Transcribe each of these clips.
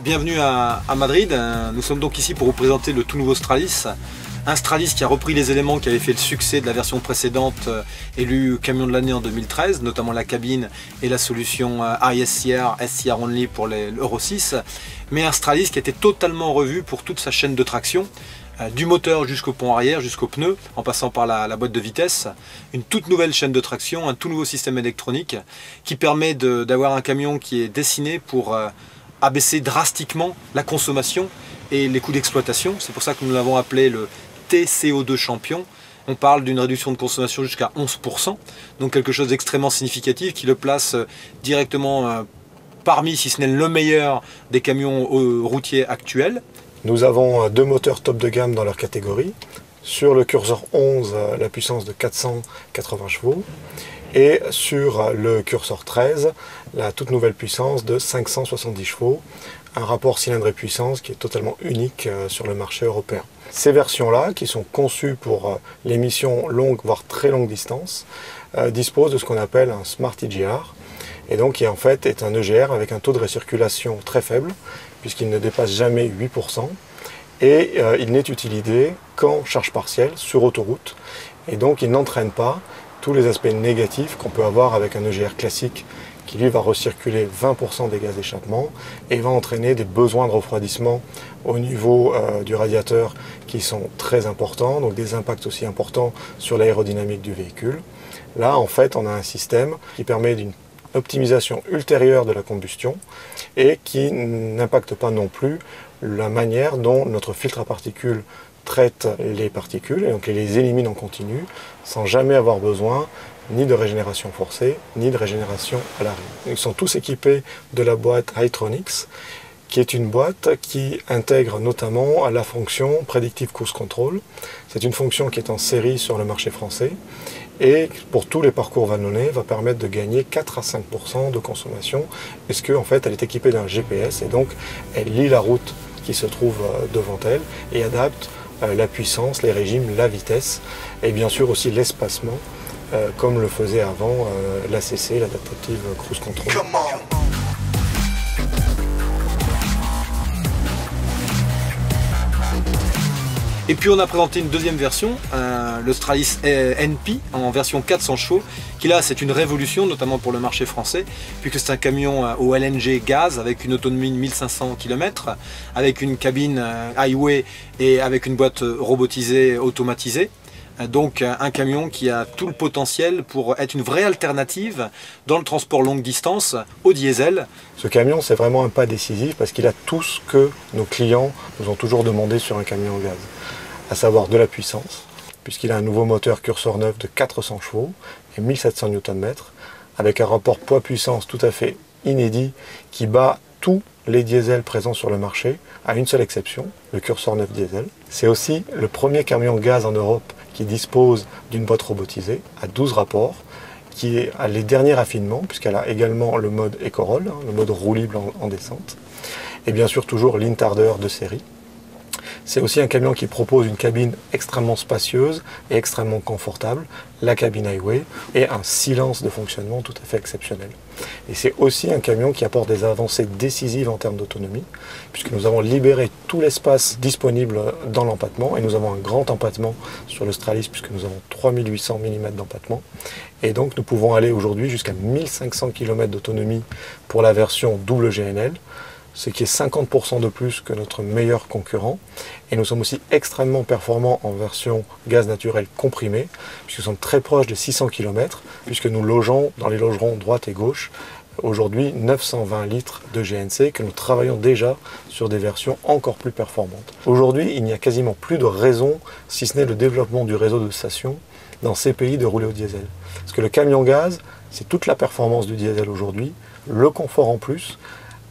Bienvenue à Madrid. Nous sommes donc ici pour vous présenter le tout nouveau Stralis. Un Stralis qui a repris les éléments qui avaient fait le succès de la version précédente, élue camion de l'année en 2013, notamment la cabine et la solution iSCR, SCR Only pour l'Euro 6. Mais un Stralis qui a été totalement revu pour toute sa chaîne de traction, du moteur jusqu'au pont arrière, jusqu'aux pneus, en passant par la boîte de vitesse. Une toute nouvelle chaîne de traction, un tout nouveau système électronique qui permet d'avoir un camion qui est dessiné pour abaisser drastiquement la consommation et les coûts d'exploitation. C'est pour ça que nous l'avons appelé le TCO2 champion. On parle d'une réduction de consommation jusqu'à 11%, donc quelque chose d'extrêmement significatif qui le place directement parmi, si ce n'est le meilleur des camions routiers actuels. Nous avons deux moteurs top de gamme dans leur catégorie. Sur le Cursor 11, la puissance de 480 chevaux. Et sur le Cursor 13, la toute nouvelle puissance de 570 chevaux. Un rapport cylindre et puissance qui est totalement unique sur le marché européen. Ces versions-là, qui sont conçues pour les missions longues, voire très longue distance, disposent de ce qu'on appelle un Smart EGR. Et donc qui en fait est un EGR avec un taux de récirculation très faible, puisqu'il ne dépasse jamais 8%. Et il n'est utilisé qu'en charge partielle sur autoroute. Et donc il n'entraîne pas tous les aspects négatifs qu'on peut avoir avec un EGR classique qui lui va recirculer 20% des gaz d'échappement et va entraîner des besoins de refroidissement au niveau du radiateur qui sont très importants, donc des impacts aussi importants sur l'aérodynamique du véhicule. Là en fait on a un système qui permet d'une optimisation ultérieure de la combustion et qui n'impacte pas non plus la manière dont notre filtre à particules traite les particules et donc les élimine en continu sans jamais avoir besoin ni de régénération forcée ni de régénération à l'arrêt. Ils sont tous équipés de la boîte Hytronix qui est une boîte qui intègre notamment la fonction Predictive Cruise Control. C'est une fonction qui est en série sur le marché français et pour tous les parcours vallonnés va permettre de gagner 4 à 5% de consommation parce qu'en fait elle est équipée d'un GPS et donc elle lit la route qui se trouve devant elle et adapte la puissance, les régimes, la vitesse et bien sûr aussi l'espacement comme le faisait avant l'ACC, l'Adaptive Cruise Control. Et puis on a présenté une deuxième version, le Stralis NP en version 400 chevaux, qui là c'est une révolution notamment pour le marché français, puisque c'est un camion au LNG gaz avec une autonomie de 1500 km, avec une cabine highway et avec une boîte robotisée automatisée. Donc un camion qui a tout le potentiel pour être une vraie alternative dans le transport longue distance au diesel. Ce camion c'est vraiment un pas décisif parce qu'il a tout ce que nos clients nous ont toujours demandé sur un camion au gaz, à savoir de la puissance, puisqu'il a un nouveau moteur Cursor 9 de 400 chevaux et 1700 Nm, avec un rapport poids-puissance tout à fait inédit qui bat tous les diesels présents sur le marché, à une seule exception, le Cursor 9 diesel. C'est aussi le premier camion gaz en Europe qui dispose d'une boîte robotisée à 12 rapports, qui a les derniers raffinements, puisqu'elle a également le mode Eco-Roll, le mode roue libre en descente, et bien sûr toujours l'Intarder de série. C'est aussi un camion qui propose une cabine extrêmement spacieuse et extrêmement confortable, la cabine highway, et un silence de fonctionnement tout à fait exceptionnel. Et c'est aussi un camion qui apporte des avancées décisives en termes d'autonomie, puisque nous avons libéré tout l'espace disponible dans l'empattement, et nous avons un grand empattement sur le Stralis, puisque nous avons 3800 mm d'empattement. Et donc nous pouvons aller aujourd'hui jusqu'à 1500 km d'autonomie pour la version double GNL, ce qui est 50% de plus que notre meilleur concurrent. Et nous sommes aussi extrêmement performants en version gaz naturel comprimé, puisque nous sommes très proches de 600 km, puisque nous logeons dans les logerons droite et gauche, aujourd'hui 920 litres de GNC, que nous travaillons déjà sur des versions encore plus performantes. Aujourd'hui, il n'y a quasiment plus de raison, si ce n'est le développement du réseau de stations, dans ces pays de rouler au diesel. Parce que le camion gaz, c'est toute la performance du diesel aujourd'hui, le confort en plus,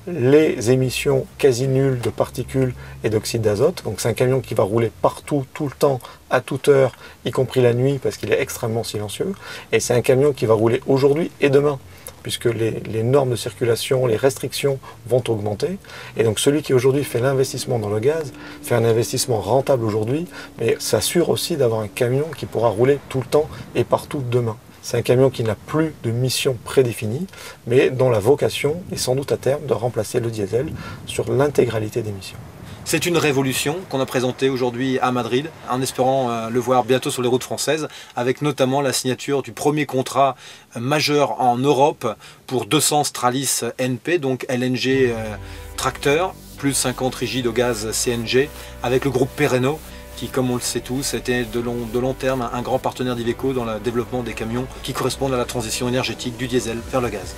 les émissions quasi nulles de particules et d'oxyde d'azote. Donc c'est un camion qui va rouler partout, tout le temps, à toute heure, y compris la nuit, parce qu'il est extrêmement silencieux. Et c'est un camion qui va rouler aujourd'hui et demain, puisque les normes de circulation, les restrictions vont augmenter. Et donc celui qui aujourd'hui fait l'investissement dans le gaz, fait un investissement rentable aujourd'hui, mais s'assure aussi d'avoir un camion qui pourra rouler tout le temps et partout demain. C'est un camion qui n'a plus de mission prédéfinie, mais dont la vocation est sans doute à terme de remplacer le diesel sur l'intégralité des missions. C'est une révolution qu'on a présentée aujourd'hui à Madrid, en espérant le voir bientôt sur les routes françaises, avec notamment la signature du premier contrat majeur en Europe pour 200 Stralis NP, donc LNG tracteur, plus 50 rigides au gaz CNG, avec le groupe Pereno, qui, comme on le sait tous, était de long terme un grand partenaire d'Iveco dans le développement des camions qui correspondent à la transition énergétique du diesel vers le gaz.